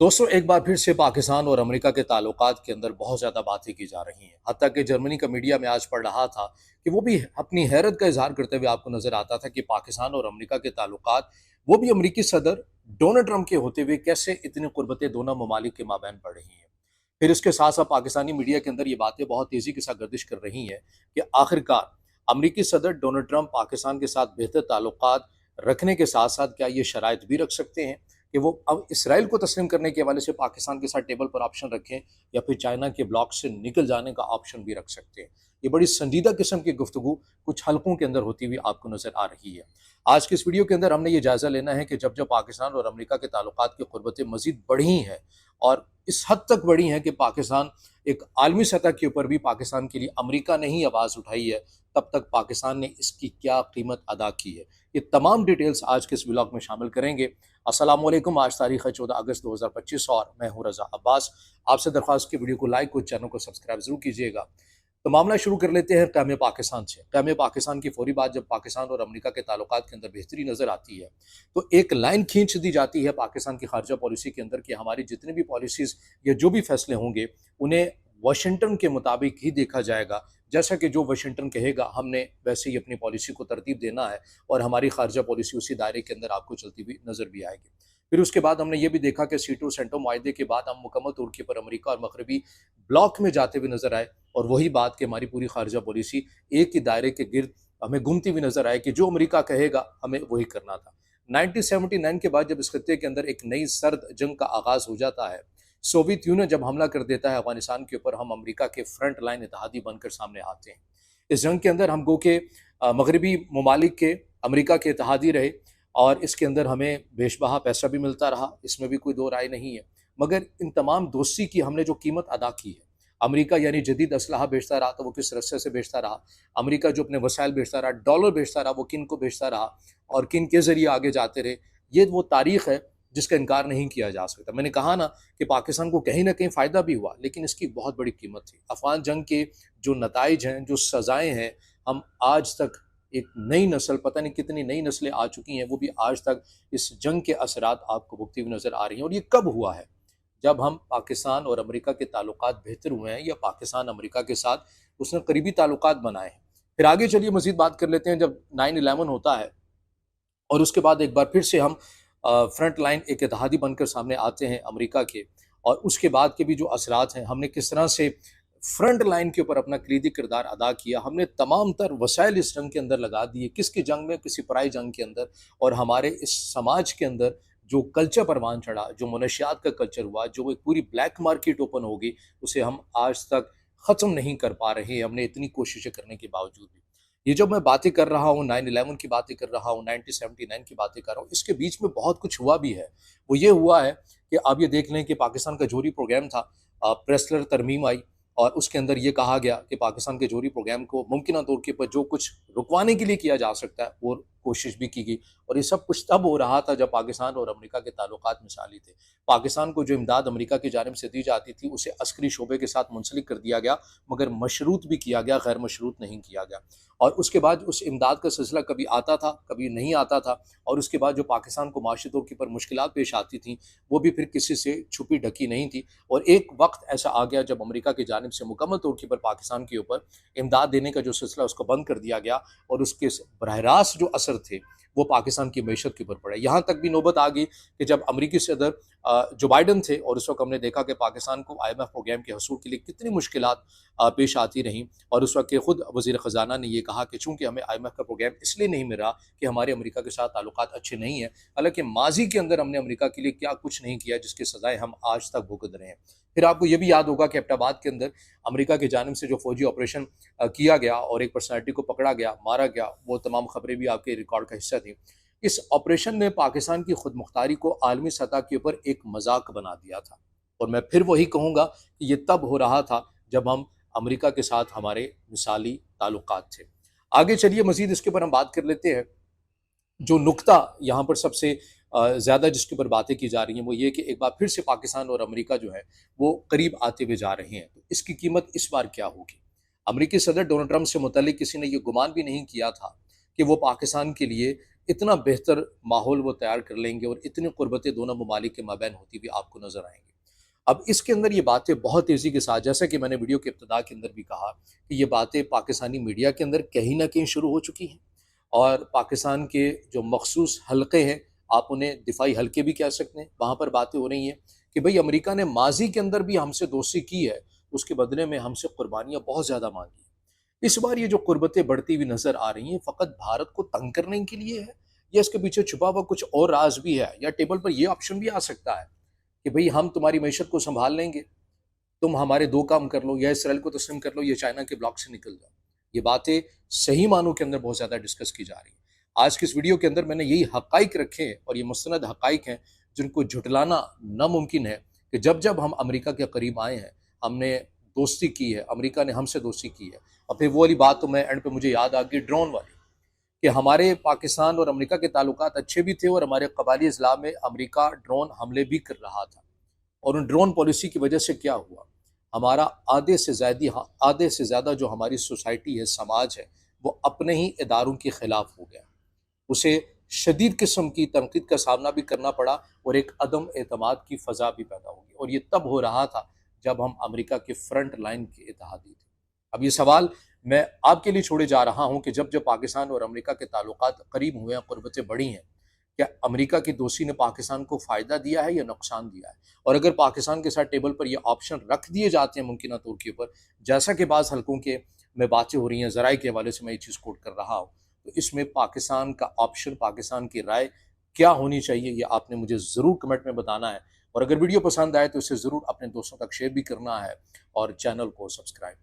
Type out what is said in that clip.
दोस्तों, एक बार फिर से पाकिस्तान और अमेरिका के ताल्लुकात के अंदर बहुत ज़्यादा बातें की जा रही हैं। हत्ता कि जर्मनी का मीडिया में आज पढ़ रहा था कि वो भी अपनी हैरत का इज़हार करते हुए आपको नज़र आता था कि पाकिस्तान और अमेरिका के ताल्लुकात, वो भी अमेरिकी सदर डोनाल्ड ट्रंप के होते हुए कैसे इतनी क़ुर्बतें दोनों ममालिक के माबैन बढ़ रही हैं। फिर इसके साथ-साथ पाकिस्तानी मीडिया के अंदर ये बातें बहुत तेज़ी के साथ गर्दिश कर रही हैं कि आखिरकार अमेरिकी सदर डोनाल्ड ट्रंप पाकिस्तान के साथ बेहतर ताल्लुकात रखने के साथ-साथ क्या ये शराइत भी रख सकते हैं कि वो अब इसराइल को तस्लीम करने के हवाले से पाकिस्तान के साथ टेबल पर ऑप्शन रखें या फिर चाइना के ब्लॉक से निकल जाने का ऑप्शन भी रख सकते हैं। ये बड़ी संजीदा किस्म की गुफ्तगू कुछ हलकों के अंदर होती हुई आपको नज़र आ रही है। आज की इस वीडियो के अंदर हमने ये जायज़ा लेना है कि जब जब पाकिस्तान और अमेरिका के ताल्लुकात की क़ुर्बतें मज़ीद बढ़ी हैं और इस हद तक बढ़ी हैं कि पाकिस्तान एक आलमी सतह के ऊपर भी पाकिस्तान के लिए अमेरिका ने ही आवाज़ उठाई है, तब तक पाकिस्तान ने इसकी क्या कीमत अदा की है। ये तमाम डिटेल्स आज के इस व्लॉग में शामिल करेंगे। अस्सलाम वालेकुम। आज तारीख है 14 अगस्त 2025 और मैं हूं रज़ा अब्बास। आपसे दरख्वास्त की वीडियो को लाइक और चैनल को सब्सक्राइब जरूर कीजिएगा। तो मामला शुरू कर लेते हैं क़याम पाकिस्तान से। क़याम पाकिस्तान की फौरी बाद जब पाकिस्तान और अमेरिका के ताल्लुकात के अंदर बेहतरी नज़र आती है, तो एक लाइन खींच दी जाती है पाकिस्तान की खारजा पॉलिसी के अंदर कि हमारी जितनी भी पॉलिसीज़ या जो भी फैसले होंगे उन्हें वाशिंगटन के मुताबिक ही देखा जाएगा। जैसा कि जो वाशिंगटन कहेगा हमने वैसे ही अपनी पॉलिसी को तरतीब देना है और हमारी खारजा पॉलिसी उसी दायरे के अंदर आपको चलती हुई नज़र भी आएगी। फिर उसके बाद हमने ये भी देखा कि सीटो सेंटो मुआहदे के बाद हम मुकम्मल तौर के ऊपर अमेरिका और मगरबी ब्लॉक में जाते हुए नजर आए और वही बात कि हमारी पूरी खारजा पॉलिसी एक ही दायरे के गिर्द हमें घूमती हुई नजर आए कि जो अमेरिका कहेगा हमें वही करना था। 1979 के बाद जब इस खत्ते के अंदर एक नई सर्द जंग का आगाज हो जाता है, सोवियत यूनियन जब हमला कर देता है अफगानिस्तान के ऊपर, हम अमेरिका के फ्रंट लाइन इत्तेहादी बनकर सामने आते हैं। इस जंग के अंदर हम गो के मगरबी ममालिक के अमेरिका के इत्तेहादी रहे और इसके अंदर हमें बेशबहा पैसा भी मिलता रहा, इसमें भी कोई दो राय नहीं है। मगर इन तमाम दोस्ती की हमने जो कीमत अदा की है, अमेरिका यानी जदीद असलहा बेचता रहा तो वो किस रस्से से बेचता रहा, अमेरिका जो अपने वसाइल बेचता रहा, डॉलर बेचता रहा, वो किन को बेचता रहा और किन के ज़रिए आगे जाते रहे। ये वो तारीख़ है जिसका इनकार नहीं किया जा सकता। मैंने कहा ना कि पाकिस्तान को कहीं ना कहीं फ़ायदा भी हुआ, लेकिन इसकी बहुत बड़ी कीमत थी। अफ़गान जंग के जो नताइज हैं, जो सज़ाएँ हैं, हम आज तक एक नई नस्ल, पता नहीं कितनी नई नस्लें आ चुकी हैं, वो भी आज तक इस जंग के असरात आपको भुगती हुई नज़र आ रही हैं। और ये कब हुआ है? जब हम पाकिस्तान और अमेरिका के ताल्लुकात बेहतर हुए हैं या पाकिस्तान अमेरिका के साथ उसने करीबी ताल्लुकात बनाए हैं। फिर आगे चलिए मज़ीद बात कर लेते हैं। जब 9/11 होता है और उसके बाद एक बार फिर से हम फ्रंट लाइन एक इत्तेहादी बनकर सामने आते हैं अमेरिका के, और उसके बाद के भी जो असरात हैं, हमने किस तरह से फ्रंट लाइन के ऊपर अपना कलीदी किरदार अदा किया, हमने तमाम तर वसाइल इस जंग के अंदर लगा दिए। किसकी जंग में? किसी पराई जंग के अंदर। और हमारे इस समाज के अंदर जो कल्चर परवान चढ़ा, जो मनशियात का कल्चर हुआ, जो एक पूरी ब्लैक मार्केट ओपन होगी, उसे हम आज तक ख़त्म नहीं कर पा रहे हैं, हमने इतनी कोशिशें करने के बावजूद भी। ये जो मैं बातें कर रहा हूँ, 9/11 की बातें कर रहा हूँ, 1979 की बातें कर रहा हूँ, इसके बीच में बहुत कुछ हुआ भी है। वो ये हुआ है कि आप ये देख लें कि पाकिस्तान का जोहरी प्रोग्राम था, प्रेस्लर तरमीम आई और उसके अंदर ये कहा गया कि पाकिस्तान के जोहरी प्रोग्राम को मुमकिन तौर के ऊपर जो कुछ रुकवाने के लिए किया जा सकता है, वो कोशिश भी की गई। और ये सब कुछ तब हो रहा था जब पाकिस्तान और अमेरिका के ताल्लुकात मिसाली थे। पाकिस्तान को जो इमदाद अमेरिका की जानिब से दी जाती थी, उसे अस्करी शोबे के साथ मुंसलिक कर दिया गया, मगर मशरूत भी किया गया, गैर मशरूत नहीं किया गया। और उसके बाद उस इमदाद का सिलसिला कभी आता था, कभी नहीं आता था। और उसके बाद जो पाकिस्तान को माशी तौर के ऊपर मुश्किलात पेश आती थीं, वो भी फिर किसी से छुपी ढकी नहीं थी। और एक वक्त ऐसा आ गया जब अमेरिका की जानिब से मुकम्मल तौर के ऊपर पाकिस्तान के ऊपर इमदाद देने का जो सिलसिला उसको बंद कर दिया गया, और उसके बरह रास्त जो असर थे वो पाकिस्तान की मईशत के ऊपर पड़े। यहाँ तक भी नौबत आ गई कि जब अमेरिकी सदर जो बाइडन थे, और उस वक्त हमने देखा कि पाकिस्तान को IMF प्रोग्राम के हसूल के लिए कितनी मुश्किलात पेश आती रहीं, और उस वक्त के खुद वज़ीर ख़जाना ने यह कहा कि चूँकि हमें IMF का प्रोग्राम इसलिए नहीं मिल रहा कि हमारे अमेरिका के साथ ताल्लुकात अच्छे नहीं हैं, हालांकि माजी के अंदर हमने अमेरिका के लिए क्या कुछ नहीं किया जिसकी सज़ाएँ हम आज तक भुगत रहे हैं। फिर आपको ये भी याद होगा कि एबटाबाद के अंदर अमेरिका की जानिब से जो फौजी ऑपरेशन किया गया और एक पर्सनैलिटी को पकड़ा गया, मारा गया, वो तमाम खबरें भी आपके रिकॉर्ड का हिस्सा थी। इस ऑपरेशन ने पाकिस्तान की खुद मुख्तारी को आलमी सतह के ऊपर एक मजाक बना दिया था। और मैं फिर वही कहूँगा कि ये तब हो रहा था जब हम अमेरिका के साथ हमारे मिसाली ताल्लुकात थे। आगे चलिए मज़ीद इसके ऊपर हम बात कर लेते हैं। जो नुक्ता यहाँ पर सबसे ज़्यादा जिसके ऊपर बातें की जा रही हैं, वो ये कि एक बार फिर से पाकिस्तान और अमेरिका जो है वो करीब आते हुए जा रहे हैं। तो इसकी कीमत इस बार क्या होगी? अमेरिकी सदर डोनाल्ड ट्रंप से मुतल्लिक किसी ने ये गुमान भी नहीं किया था कि वो पाकिस्तान के लिए اتنا بہتر ماحول وہ تیار کر لیں گے اور اتنی قربتیں دونوں ممالک کے مابین ہوتی ہوئی آپ کو نظر آئیں گی۔ اب اس کے اندر یہ باتیں بہت تیزی کے ساتھ، جیسا کہ میں نے ویڈیو کے ابتدا کے اندر بھی کہا کہ یہ باتیں پاکستانی میڈیا کے اندر کہیں نہ کہیں شروع ہو چکی ہیں، اور پاکستان کے جو مخصوص حلقے ہیں، آپ انہیں دفاعی حلقے بھی کہہ سکتے ہیں، وہاں پر باتیں ہو رہی ہیں کہ بھئی امریکہ نے ماضی کے اندر بھی ہم سے دوستی کی ہے، اس کے بدلے میں ہم سے قربانیاں بہت زیادہ مانگی ہیں۔ اس بار یہ جو قربتیں بڑھتی ہوئی نظر آ رہی ہیں، فقط بھارت کو تنگ کرنے کے لیے ہے، یا اس کے پیچھے چھپا ہوا کچھ اور راز بھی ہے، یا ٹیبل پر یہ آپشن بھی آ سکتا ہے کہ بھئی ہم تمہاری معیشت کو سنبھال لیں گے، تم ہمارے دو کام کر لو، یا اسرائیل کو تسلیم کر لو یا چائنا کے بلاک سے نکل جاؤ۔ یہ باتیں صحیح معنوں کے اندر بہت زیادہ ڈسکس کی جا رہی ہیں۔ آج کی اس ویڈیو کے اندر میں نے یہی حقائق رکھے ہیں، اور یہ مستند حقائق ہیں جن کو جھٹلانا ناممکن ہے، کہ جب جب ہم امریکہ کے قریب آئے ہیں، ہم نے دوستی کی ہے، امریکہ نے ہم سے دوستی کی ہے۔ اور پھر وہ والی بات تو میں اینڈ پہ مجھے یاد آ گئی ڈرون والی، کہ ہمارے پاکستان اور امریکہ کے تعلقات اچھے بھی تھے، اور ہمارے قبائلی اضلاع میں امریکہ ڈرون حملے بھی کر رہا تھا، اور ان ڈرون پالیسی کی وجہ سے کیا ہوا، ہمارا آدھے سے زیادہ جو ہماری سوسائٹی ہے، سماج ہے، وہ اپنے ہی اداروں کے خلاف ہو گیا، اسے شدید قسم کی تنقید کا سامنا بھی کرنا پڑا، اور ایک عدم اعتماد کی فضا بھی پیدا ہوگی، اور یہ تب ہو رہا تھا جب ہم امریکہ کے فرنٹ لائن کے اتحادی تھے۔ اب یہ سوال میں آپ کے لیے چھوڑے جا رہا ہوں کہ جب جب پاکستان اور امریکہ کے تعلقات قریب ہوئے ہیں، قربتیں بڑھی ہیں، کیا امریکہ کی دوستی نے پاکستان کو فائدہ دیا ہے یا نقصان دیا ہے؟ اور اگر پاکستان کے ساتھ ٹیبل پر یہ آپشن رکھ دیے جاتے ہیں ممکنہ طور کے اوپر، جیسا کہ بعض حلقوں کے میں باتیں ہو رہی ہیں، ذرائع کے حوالے سے میں یہ چیز کوٹ کر رہا ہوں، تو اس میں پاکستان کا آپشن، پاکستان کی رائے کیا ہونی چاہیے، یہ آپ نے مجھے ضرور کمنٹ میں بتانا ہے، اور اگر ویڈیو پسند آئے تو اسے ضرور اپنے دوستوں تک شیئر بھی کرنا ہے، اور چینل کو سبسکرائب